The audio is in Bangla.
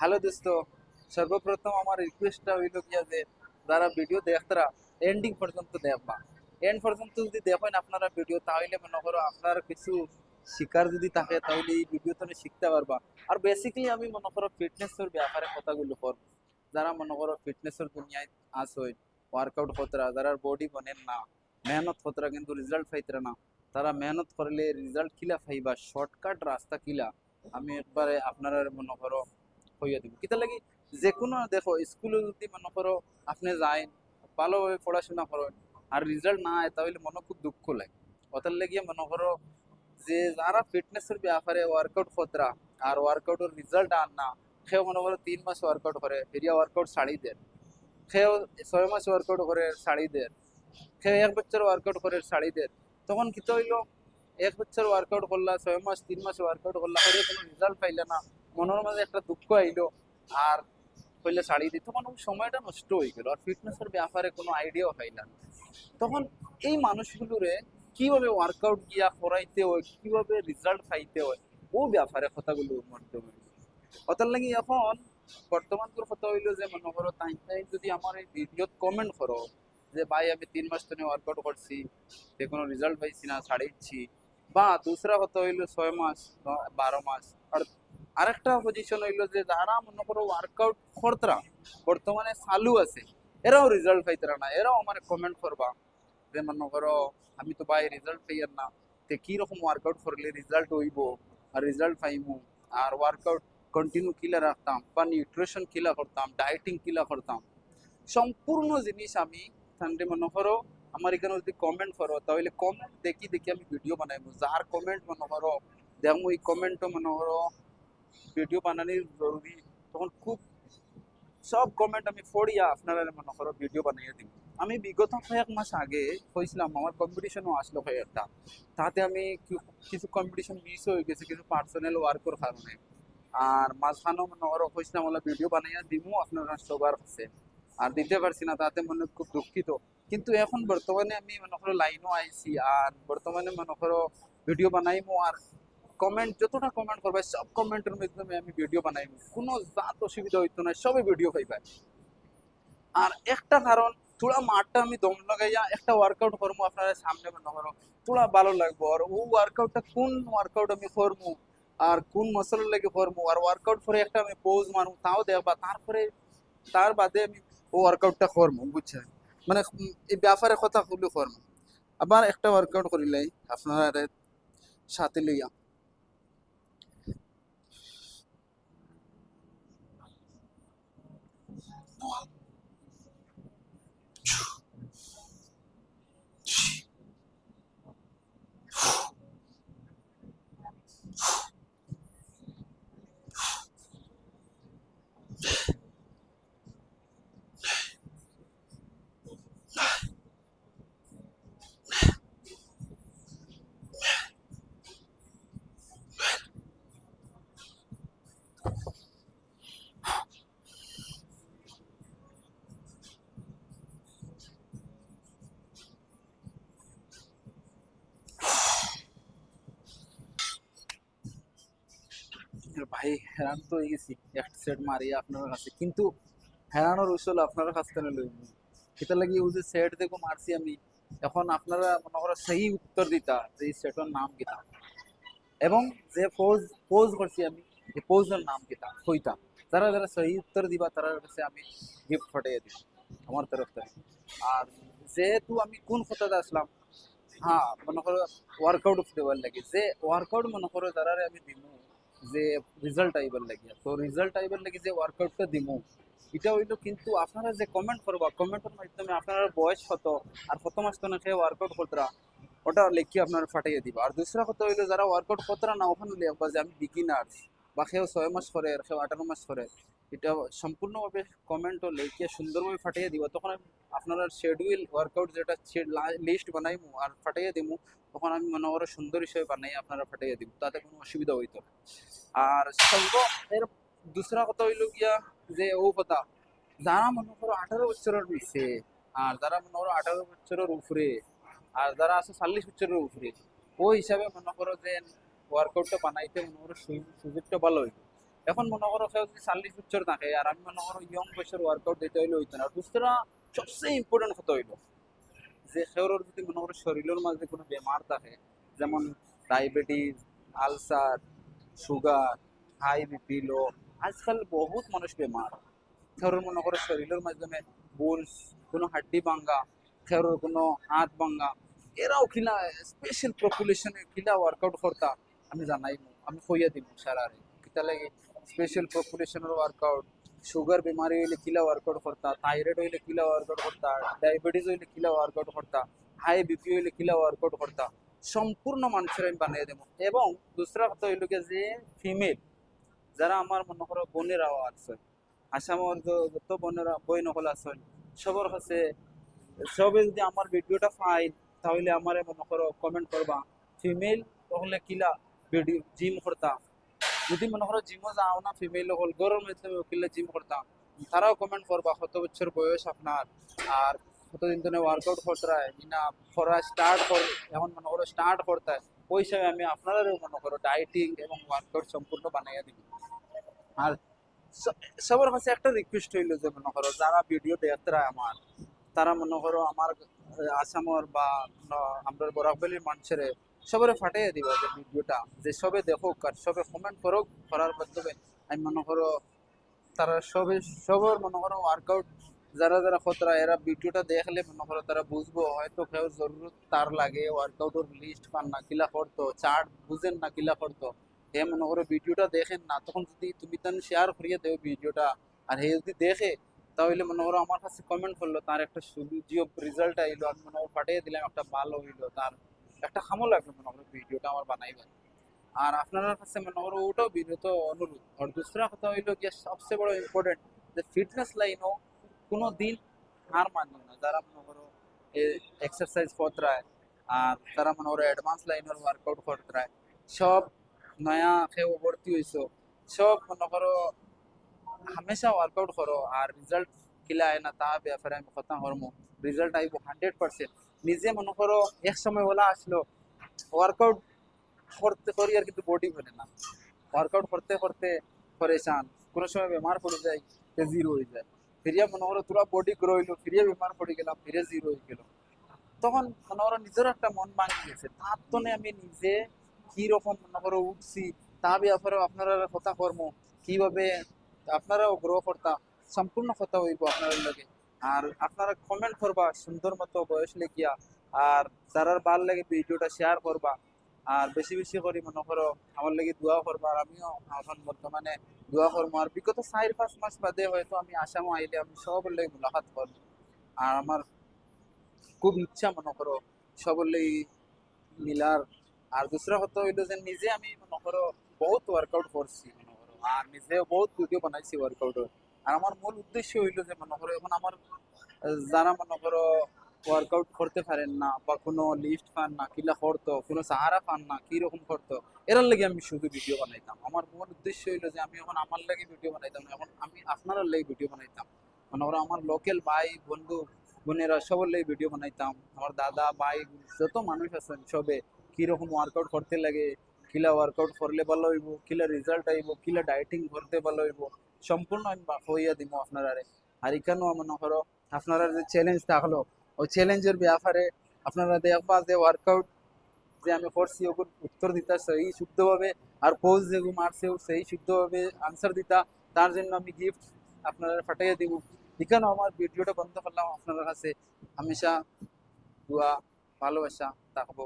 হ্যালো দোস্ত, সর্বপ্রথম আমার রিকোয়েস্টটা হইল গিয়া যে যারা ভিডিও দেখতারা এন্ডিং পর্যন্ত দেখবা। এন্ড পর্যন্ত যদি দেখেন আপনারা ভিডিও, তাহলে মনে করো আপনার কিছু শিকার যদি থাকে তাহলে এই ভিডিও তুমি শিখতে পারবা। আর বেসিক্যালি আমি মনে করো ফিটনেসের ব্যাপারে কথাগুলো করব। যারা মনে করো ফিটনেসের দুনিয়ায় আসই, ওয়ার্কআউট করতরা, যারা বডি বনেন না, মেহনত করতরা কিন্তু রেজাল্ট পাইতরা না, তারা মেহনত করলে রেজাল্ট কিলা পাইবা, শর্টকাট রাস্তা কিলা আমি একবারে আপনারা মনে করো হইয়া দিব কিতা লাগি। যে কোনো দেখো স্কুলে যদি মনে করো আপনি যাইন, ভালোভাবে পড়াশোনা করেন, আর রেজাল্ট না হয় তাহলে মনে খুব দুঃখ লাগে। ওটার লাগিয়ে মনে করো যে যারা ফিটনেসের ব্যাপারে ওয়ার্কআউট খতরা আর ওয়ার্কআউটের রেজাল্ট আন না, সেও মনে করো 3 মাস ওয়ার্কআউট করে ফেরিয়া ওয়ার্কআউট ছাড়ি দেন, সেও 6 মাস ওয়ার্কআউট করে ছাড়ি দেন, সেও 1 বছর ওয়ার্কআউট করে ছাড়ি দেন। তখন কি হইলো, 1 বছর ওয়ার্কআউট করলা, 6 মাস 3 মাস ওয়ার্কআউট করলা, করে কোনো রেজাল্ট পাইলে না, মনের মাঝে একটা দুঃখ আইলো, আর হইলে ছাড়িয়ে দিই, তখন ওই সময়টা নষ্ট হয়ে গেল, আর ফিটনেসের ব্যাপারে কোনো আইডিয়াও পাইলাম। তখন এই মানুষগুলোরে কিভাবে ওয়ার্কআউট গিয়া করাইতে হয়, কিভাবে রেজাল্ট পাইতে হয়, ও ব্যাপারে কথাগুলো মধ্যে কথার লাগি এখন বর্তমান কথা হইলো যে মনে করো তাই তাই যদি আমার এই ভিডিওত কমেন্ট করো যে ভাই আমি 3 মাস ধরে ওয়ার্কআউট করছি, যে কোনো রেজাল্ট পাইছি না, ছাড়িয়েছি, বা দুসরা কথা হইলো 6 মাস 12 মাস। আর আরেকটা পজিশন হইলো যে যারা মনে করো ওয়ার্কআউট করতরা বর্তমানে চালু আছে, এরাও রেজাল্ট পাইতরা না, এরাও আমার কমেন্ট করবা যে মনে করো আমি তো ভাই রেজাল্ট পাইয়ার না, তে কি রকম ওয়ার্কআউট করলে রেজাল্ট হইব, আর রেজাল্ট পাইমু, আর ওয়ার্কআউট কন্টিনিউ কিলা রাখতাম, বা নিউট্রিশন কিলা করতাম, ডায়েটিং কিলা করতাম, সম্পূর্ণ জিনিস আমি সানডে মনে করো আমার এখানে যদি কমেন্ট করো, তাহলে কমেন্ট দেখি দেখি আমি ভিডিও বানাইবো। যার কমেন্ট মনে করো দেখো এই কমেন্টও মনে করো ভিডিও বানানোর জরুরি, তখন খুব সব কমেন্ট আমি পড়িয়া আপনারা মনে করো ভিডিও বানাইয়া দিব। আমি বিগত কয়েক মাস আগে হয়েছিলাম, আমার কম্পিটিশনও আসলো কয়েকটা, তাতে আমি কিছু কম্পিটিশন মিস হয়ে গেছে কিছু পার্সোনাল ওয়ার্কের কারণে। আর মাঝখানেও মনে করো হয়েছিলাম ওলা ভিডিও বানাইয়া দিমু আপনারা সবার কাছে, আর দিতে পারছি না, তাতে মনে খুব দুঃখিত। কিন্তু এখন বর্তমানে আমি মনে করো লাইনও আইছি, আর বর্তমানে মনে করো ভিডিও বানাইমু, আর কমেন্ট যতটা কমেন্ট করবে সব কমেন্টের মাধ্যমে আমি ভিডিও বানাইমু, কোনো জাত অসুবিধা হইতো না, সবে ভিডিও পাইবা। আর একটা কারণ, থোড়া মাঠটা আমি দম লাগাইয়া একটা ওয়ার্কআউট করবো আপনারা সামনে মনে করো থোড়া ভালো লাগবো, আর ও ওয়ার্কআউটটা কোন ওয়ার্কআউট আমি করবো, আর কোন মশলার লাগে করবো, আর ওয়ার্কআউট করে একটা আমি পোজ মারবো তাও দেখবা, তারপরে তার বাদে আমি ও ওয়ার্কআউটটা করবো, বুঝছেন? মানে এই ব্যাপারে কথা খুলে করবো। আবার একটা ওয়ার্কআউট করিলাই আপনারা সাথে লইয়া, ভাই হেরান তো হয়ে গেছি একটা সেট মারিয়া আপনার কাছে, কিন্তু হেরানোর উসল আপনার কাছ থেকে লইব, সেটা লাগি ওই যে সেট দেখো মারছি আমি। এখন আপনারা মনে করো সেই উত্তর দিতা যে এই সেটের নাম কিতা, এবং যে পোজ পোজ করছি আমি এই পোজের নাম কিতা কইতা। যারা যারা সহি উত্তর দিবা তারা কাছে আমি গিফট পাঠিয়ে দিব আমার তরফ থেকে। আর যেহেতু আমি কোন কথাতে আসলাম, হ্যাঁ মনে করো ওয়ার্কআউট দেওয়ার লাগে, যে ওয়ার্কআউট মনে করো যারা আমি দিমু, যে রেজাল্ট আইবার লাগে, তো রেজাল্ট আইবার লাগে যে ওয়ার্কআউটটা দিমু, এটা হইলো কিন্তু আপনারা যে কমেন্ট করবা, কমেন্টের মাধ্যমে আপনার বয়স কত আর কত মাস তো না খেয়ে ওয়ার্কআউট করতরা, ওটা লিখে আপনার ফাটাইয়ে দিবা। আর দুসরা কথা হইলো যারা ওয়ার্কআউট করতরা না, ওখানে লিখবা যে আমি বিগিনার্স, বা কেউ 6 মাস করে আর কেউ 18 মাস করে, এটা সম্পূর্ণভাবে কমেন্টও লিখে সুন্দরভাবে ফাটিয়ে দিব। তখন আমি আপনার শেডিউল ওয়ার্কআউট যেটা লিস্ট বানাইমু আর ফাটাইয়ে দিমু, তখন আমি মনে করো সুন্দর হিসেবে বানাই আপনারা ফাটাইয়ে দিব, তাতে কোনো অসুবিধা হইতো না। আর সর্ব এর দুসরা কথা হইলো গিয়া যে ও কথা, যারা মনে করো 18 বছরের নিচে, আর যারা মনে করো 18 বছরের উপরে, আর যারা আছে 40 বছরের উপরে, ওই হিসাবে মনে করো যে ওয়ার্কআউটটা বানাইতে মনে করো সুযোগটা ভালো হইবে। এখন মনে করো কেউ যদি 40 বছর থাকে আর আমি মনে করো ইয়ং বয়সের ওয়ার্কআউট দিতে হইলে হইতো না। আর দুসরা সবচেয়ে ইম্পর্টেন্ট কথা হইলো যে সেওর যদি মনে করো শরীরের মাঝে কোনো বেমার থাকে, যেমন diabetes, ulcer, sugar, high BP, low, আজকাল বহুত মানুষ বেমার। সেওর মনে করো শরীরের মাধ্যমে বোনস, কোনো হাড্ডি ভাঙ্গা, সেওর কোনো হাত ভাঙ্গা, এরাও কিনা স্পেশাল পপুলেশনে কিনা ওয়ার্কআউট করতা আমি জানাই, আমি কইয়া দিব সারারে কিতা লাগে স্পেশাল পপুলেশনের ওয়ার্কআউট। সুগার বেমারি হইলে কিলা ওয়ার্কআউট করতা, থাইরয়েড হইলে কিলা ওয়ার্কআউট করতা, ডায়াবেটিস হইলে কিলা ওয়ার্কআউট করতা, হাই বিপি হইলে কিলা ওয়ার্কআউট করতা, সম্পূর্ণ মানুষের আমি বানিয়ে দেবো। এবং দুসরা কথা হইল কি যে ফিমেল যারা আমার মনে করো বোনেরাও আছে, আসামের যত বোনেরা বই নকল আছেন, সবার কাছে সবে যদি আমার ভিডিওটা পাই তাহলে আমার মনে করো কমেন্ট করবা ফিমেল তাহলে কিলা ভিডিও জিম করতা। যদি মনে করো জিমও যাও না ফিমেল হল গরম মাধ্যমে কিলা জিম করতা, তারাও কমেন্ট করবা কত বছর বয়স আপনার আর কতদিন ধরে ওয়ার্কআউট করতে হয় না করা স্টার্ট কর, এখন মনে করো স্টার্ট করতে হয়, ওই হিসাবে আমি আপনারাও মনে করো ডাইটিং এবং ওয়ার্কআউট সম্পূর্ণ বানাইয়া দিব। আর সবার কাছে একটা রিকোয়েস্ট হইলো যে মনে করো যারা ভিডিও দেখতে আমার, তারা মনে করো আমার আসামর বা আমরা বরাকবেলির মানুষের সবারে ফাটাইয়া দিবা যে ভিডিওটা, যে সবে দেখুক আর সবে কমেন্ট করুক, করার মাধ্যমে আমি মনে করো তারা সবে সবার মনে করো ওয়ার্কআউট যারা যারা খতরা এরা ভিডিওটা দেখলে মনে করো তারা বুঝবো হয়তো কেউ জরুরত তার লাগে ওয়ার্কআউটের লিস্ট পান না কিলা করতো, চার্ট বুঝেন না কিলা করতো, হে মনে করো ভিডিওটা দেখেন না, তখন যদি তুমি তার শেয়ার করিয়ে দেও ভিডিওটা আর হে যদি দেখে তাহলে মনে করো আমার কাছে কমেন্ট করলো তার একটা সুযোগ রেজাল্ট আইলো, আমি মনে করো পাঠিয়ে দিলাম একটা ভালো হইলো, তার একটা খামো লাগলো মনে করো ভিডিওটা আমার বানাইবেন। আর আপনার কাছে মনে করো ওটাও বিনীত অনুরোধ। আর দুসরা কথা হইলো গিয়ে সবচেয়ে বড় ইম্পর্টেন্ট যে ফিটনেস লাইনও কোনো দিন হার মানবে না। যারা মনে করো এক্সারসাইজ করতে আর তারা মনে করো অ্যাডভান্স লাইনের ওয়ার্কআউট করতে সব নয়া কেউ ভর্তি হয়েছো, সব মনে করো হামেশা ওয়ার্কআউট করো আর রেজাল্ট কিলা আয় না তা ব্যাপারে আমি কথা করবো, রেজাল্ট আইব 100%। নিজে মনে করো এক সময় ওলা আসলো ওয়ার্কআউট করতে করি আর কিন্তু বডি ভরে না, ওয়ার্কআউট করতে করতে পরেশান, কোনো সময় বেমার পড়ে যায়, জিরো হয়ে যায়, ফিরিয়া মনে করো তোরা বডি গ্রো হইলো, ফিরিয়া বেমার পড়ে গেলাম, ফিরে জিরো হয়ে গেল, তখন মনে করো নিজের একটা মন ভাঙি গেছে। তার তো আমি নিজে কি রকম মনে করো উঠছি তা ব্যাপারে আপনারা কথা কর্ম কিভাবে আপনারাও গ্রো করতাম সম্পূর্ণ কথা হইব আপনার লাগে। আর আপনারা কমেন্ট করবা সুন্দর মতো বয়স লেখিয়া, আর যারা ভাল লাগে ভিডিওটা শেয়ার করবা, আর বেশি বেশি করে মনে করো আমার লাগে দোয়া করবা। আর আমিও এখন বর্তমানে দোয়া করবো, আর বিগত 4-5 মাস বাদে হয়তো আমি আসামও আইলে আমি সবার লাগে মুলাকাত করবো। আর আমার খুব ইচ্ছা মনে করো সবার লাগে মিলার। আর দুসরা কথা হইলো যে নিজে আমি মনে করো বহুত ওয়ার্কআউট করছি মনে করো, আর নিজেও বহুত ভিডিও বানাইছি ওয়ার্কআউটের। আর আমার মূল উদ্দেশ্য হইলো যে মনে করো এখন আমার যারা মনে করো ওয়ার্কআউট করতে পারেন না বা কোনো লিস্ট পান না কিলা করতো, কোনো সাহারা পান না কিরকম করতো, এরার লাগে আমি শুধু ভিডিও বানাইতাম। আমার মূল উদ্দেশ্য হইলো যে আমি এখন আমার লাগে ভিডিও বানাইতাম না, এখন আমি আপনার লাগে ভিডিও বানাইতাম। মনে করো আমার লোকাল ভাই বন্ধু বোনেরা সবার লাগে ভিডিও বানাইতাম, আমার দাদা ভাই যত মানুষ আছেন সবে কিরকম ওয়ার্কআউট করতে লাগে, কিলা ওয়ার্কআউট করলে ভালো হইব, কিলা রেজাল্ট আইব, কিলা ডায়েটিং করতে ভালো হইব, সম্পূর্ণ আমি হইয়া দিব আপনারা। আর এখানেও মনে করো আপনারা যে চ্যালেঞ্জ থাকলো ওই চ্যালেঞ্জের ব্যাপারে আপনারা দেখবা যে ওয়ার্কআউট যে আমি করছি ওগুলো উত্তর দিতা সেই শুদ্ধভাবে, আর পোজ যেগুলো মারছে সেই শুদ্ধভাবে আনসার দিতা, তার জন্য আমি গিফট আপনারা পাঠাইয়া দিব। এখানেও আমার ভিডিওটা বন্ধ করলাম, আপনার কাছে হামেশা দোয়া ভালোবাসা থাকবো।